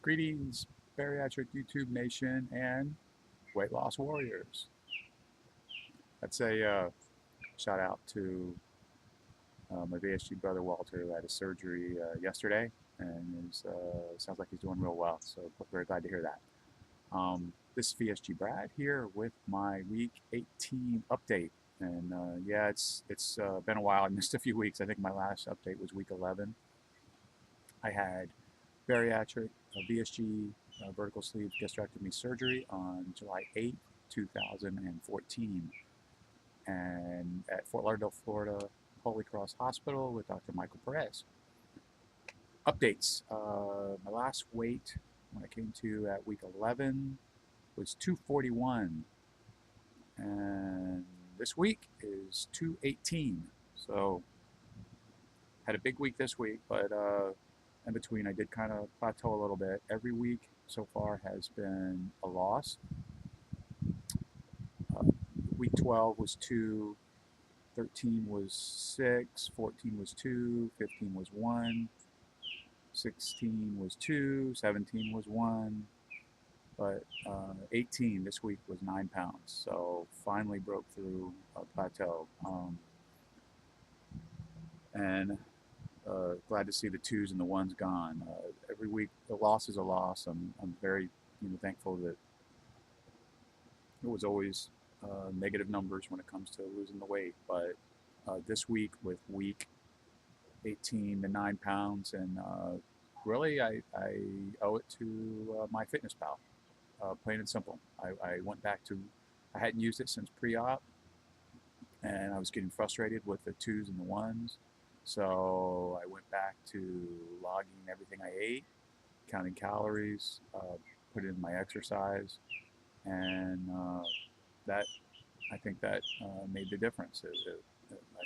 Greetings, bariatric YouTube nation and weight loss warriors. That's a shout out to my VSG brother Walter, who had a surgery yesterday, and sounds like he's doing real well. So very glad to hear that. This is VSG Brad here with my Week 18 update, and yeah, it's been a while. I missed a few weeks. I think my last update was Week 11. I had bariatric VSG vertical sleeve gastrectomy surgery on July 8th, 2014, and at Fort Lauderdale, Florida, Holy Cross Hospital with Dr. Michael Perez. Updates. My last weight when I came to at week 11 was 241, and this week is 218. So had a big week this week, but in between I did kind of plateau a little bit. Every week so far has been a loss. Week 12 was 2, 13 was 6, 14 was 2, 15 was 1, 16 was 2, 17 was 1, but 18 this week was 9 pounds. So finally broke through a plateau. And glad to see the 2s and the 1s gone. Every week, the loss is a loss. I'm very thankful that it was always negative numbers when it comes to losing the weight. But this week, with week 18, the 9 pounds, and really I owe it to MyFitnessPal. Plain and simple. I went back to, I hadn't used it since pre-op, and I was getting frustrated with the 2s and the 1s. So I went back to logging everything I ate, counting calories, put in my exercise, and that, I think that made the difference. It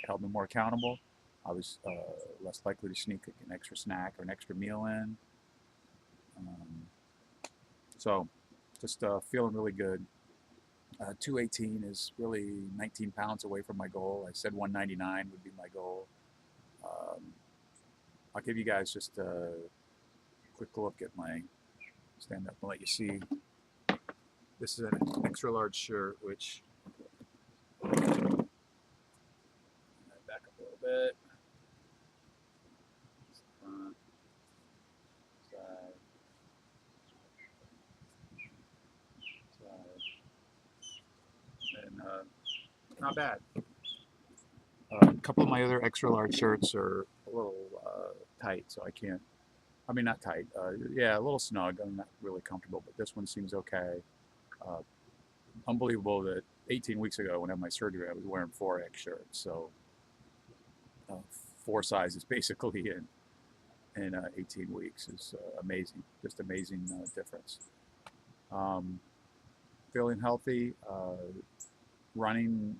held me more accountable. I was less likely to sneak an extra snack or an extra meal in. So just feeling really good. 218 is really 19 pounds away from my goal. I said 199 would be my goal. I'll give you guys just a quick look at my stand up and let you see. This is an extra large shirt, which back up a little bit. Front, side, side, and not bad. A couple of my other extra large shirts are a little tight, so I can't. I mean, not tight. Yeah, a little snug. I'm not really comfortable, but this one seems okay. Unbelievable that 18 weeks ago, when I had my surgery, I was wearing 4X shirts. So 4 sizes basically in 18 weeks is amazing. Just amazing difference. Feeling healthy. Running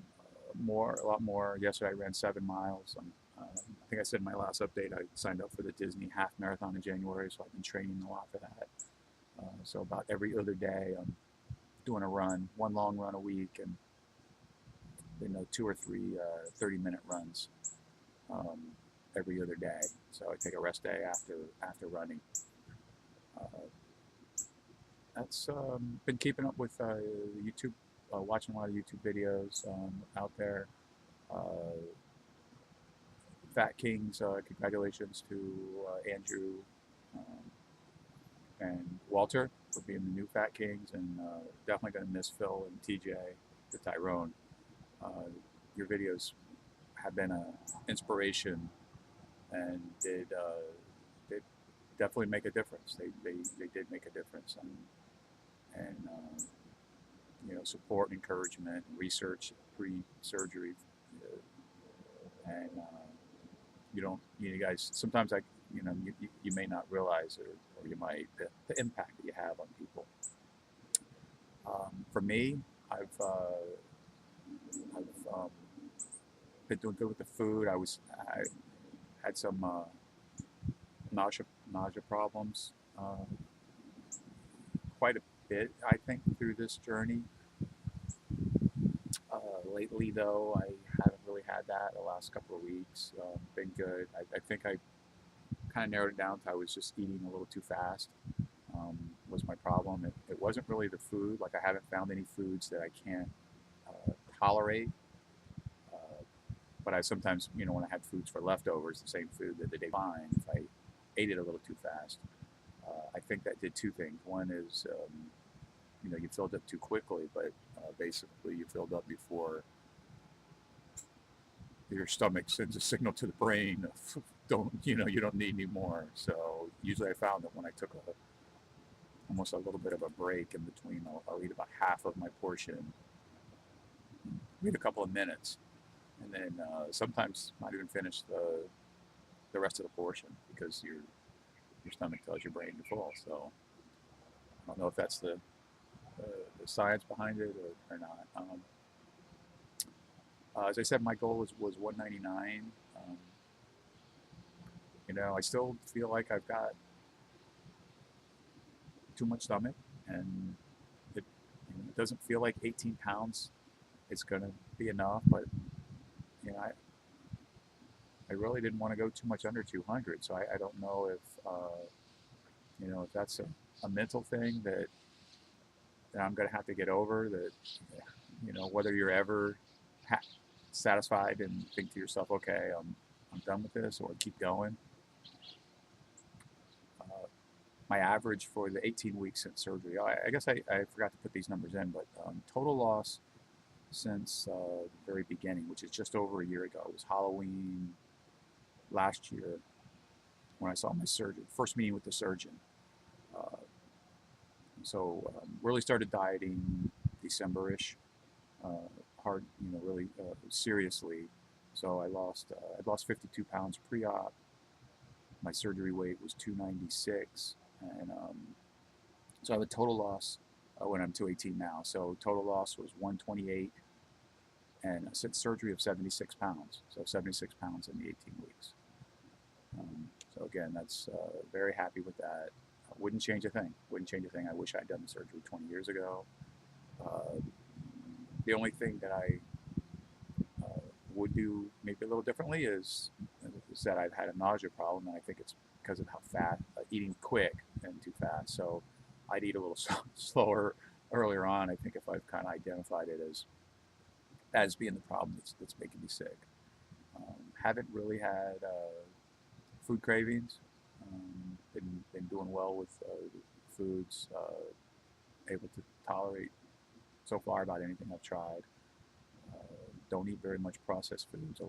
a lot more. Yesterday I ran 7 miles. I think I said in my last update I signed up for the Disney half marathon in January, so I've been training a lot for that. So about every other day I'm doing a run, 1 long run a week, and 2 or 3 30-minute runs every other day. So I take a rest day after running. That's been keeping up with YouTube, watching a lot of YouTube videos out there. Fat Kings, congratulations to Andrew and Walter for being the new Fat Kings, and definitely going to miss Phil and TJ, the Tyrone. Your videos have been an inspiration, and did definitely make a difference. They did make a difference, and support, encouragement, research pre-surgery, and you guys sometimes you may not realize, or you might, the impact that you have on people. For me, I've been doing good with the food. I had some nausea problems quite a bit, I think, through this journey. Lately, though, I haven't really had that the last couple of weeks. Been good. I think I kind of narrowed it down to I was just eating a little too fast. was my problem. It wasn't really the food. Like I haven't found any foods that I can't tolerate. Uh, but I sometimes, when I had foods for leftovers, the same food that the day fine, if I ate it a little too fast, I think that did two things. One is, you filled up too quickly, but basically you filled up before your stomach sends a signal to the brain of, you don't need any more. So usually I found that when I took almost a little bit of a break in between, I'll eat about half of my portion, wait a couple of minutes, and then sometimes not even finish the rest of the portion because your stomach tells your brain you're full. So I don't know if that's the science behind it or not. As I said, my goal was 199. I still feel like I've got too much stomach, and it doesn't feel like 18 pounds is going to be enough. But I really didn't want to go too much under 200. So I don't know if that's a mental thing that I'm going to have to get over. That whether you're ever satisfied and think to yourself, okay, I'm done with this, or keep going. My average for the 18 weeks since surgery, I guess I forgot to put these numbers in, but total loss since the very beginning, which is just over a year ago. It was Halloween last year when I saw my surgeon, first meeting with the surgeon. Really started dieting December-ish, hard, really seriously. So I'd lost 52 pounds pre-op. My surgery weight was 296, and so I have a total loss when I'm 218 now. So total loss was 128, and since surgery of 76 pounds. So 76 pounds in the 18 weeks. So again, that's very happy with that. Wouldn't change a thing. Wouldn't change a thing. I wish I'd done the surgery 20 years ago. The only thing that I would do maybe a little differently is that I've had a nausea problem, and I think it's because of how fast, eating quick and too fast. So I'd eat a little slower earlier on. I think if I've kind of identified it as being the problem that's making me sick. Haven't really had food cravings. Been doing well with foods. Able to tolerate so far about anything I've tried. Don't eat very much processed foods. The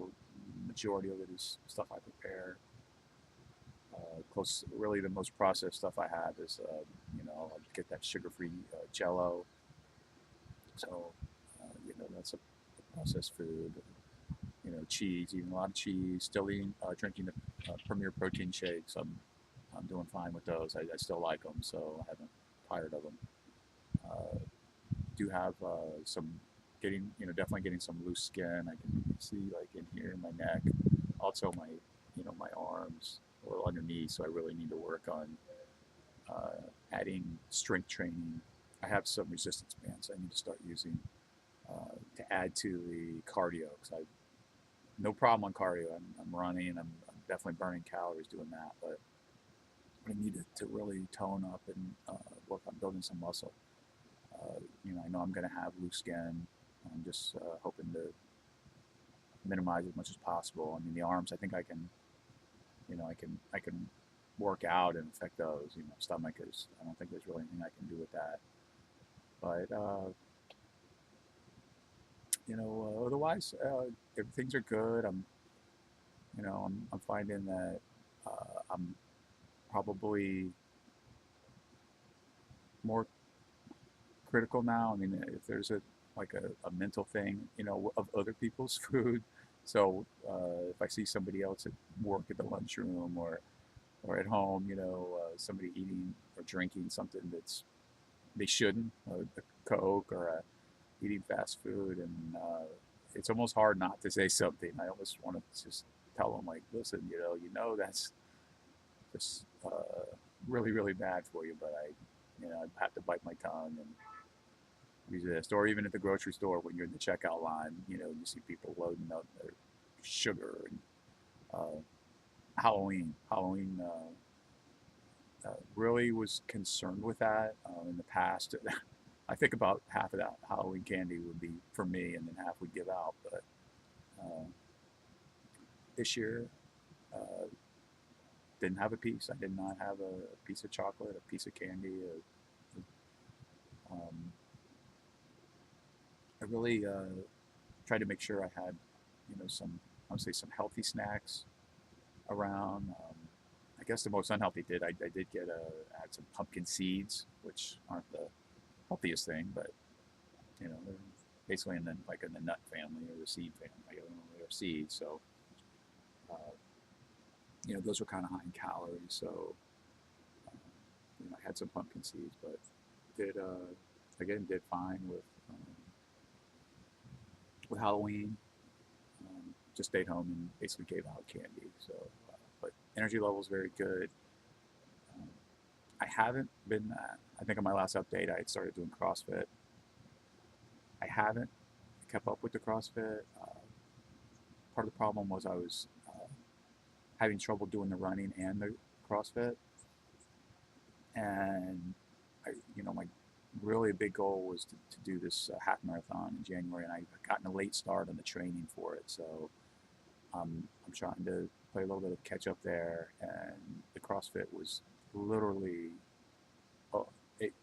majority of it is stuff I prepare. Really the most processed stuff I have is, I get that sugar-free Jello. So, that's a processed food. Cheese, eating a lot of cheese. Still drinking the Premier protein shakes. I'm doing fine with those. I still like them, so I haven't tired of them. Do have definitely getting some loose skin. I can see like in here in my neck, also my arms, a little underneath. So I really need to work on adding strength training. I have some resistance bands I need to start using to add to the cardio, because I no problem on cardio. I'm running, and I'm definitely burning calories doing that, but I need to really tone up and work on building some muscle. I know I'm going to have loose skin. I'm just hoping to minimize as much as possible. I mean, the arms, I think I can work out and affect those. Stomach is, I don't think there's really anything I can do with that. But otherwise, if things are good, I'm finding that I'm probably more critical now. I mean, if there's a mental thing, of other people's food. So if I see somebody else at work at the lunchroom or at home, somebody eating or drinking something they shouldn't, a Coke or eating fast food, and it's almost hard not to say something. I almost want to just tell them, like, listen, that's just really, really bad for you, but I have to bite my tongue and resist. Or even at the grocery store, when you're in the checkout line, you see people loading up their sugar. And Halloween really was concerned with that in the past. I think about half of that Halloween candy would be for me, and then half would give out. But uh, this year, uh, didn't have a piece. I did not have a piece of chocolate, a piece of candy. Um, I really tried to make sure I had, some I would say some healthy snacks around. I guess the most unhealthy I did get had some pumpkin seeds, which aren't the healthiest thing, but they're basically like in the nut family or the seed family. They're seeds, so uh, those were kind of high in calories. So I had some pumpkin seeds, but did again did fine with Halloween. Just stayed home and basically gave out candy. So, but energy level is very good. Um, I haven't been. I think on my last update, I had started doing CrossFit. I haven't kept up with the CrossFit. Part of the problem was I was having trouble doing the running and the CrossFit, and my really big goal was to do this half marathon in January, and I got in a late start on the training for it. So I'm trying to play a little bit of catch up there, and the CrossFit was literally oh, it,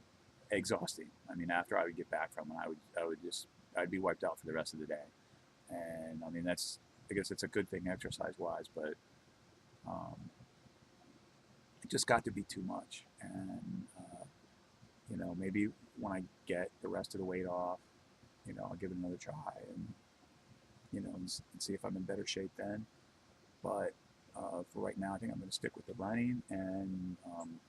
exhausting. I mean, after I would get back from it, I'd be wiped out for the rest of the day. And I mean, I guess it's a good thing exercise wise, but um, it just got to be too much. And maybe when I get the rest of the weight off, I'll give it another try and see if I'm in better shape then. But for right now, I think I'm going to stick with the running and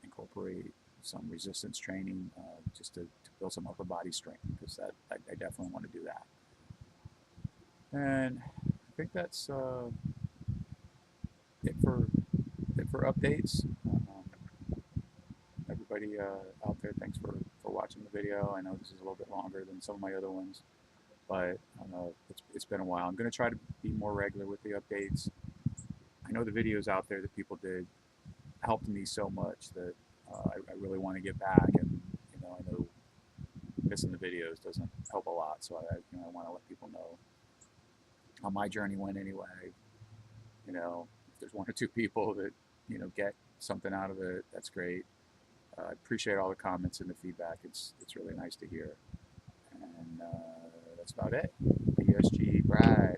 incorporate some resistance training just to build some upper body strength, because I definitely want to do that. And I think that's it for updates. Everybody out there, thanks for watching the video. I know this is a little bit longer than some of my other ones, but it's been a while. I'm going to try to be more regular with the updates. I know the videos out there that people did helped me so much that I really want to get back, and I know missing the videos doesn't help a lot, so I want to let people know how my journey went anyway. If there's one or two people that get something out of it, that's great. I appreciate all the comments and the feedback. It's really nice to hear, and that's about it. VSG Brad.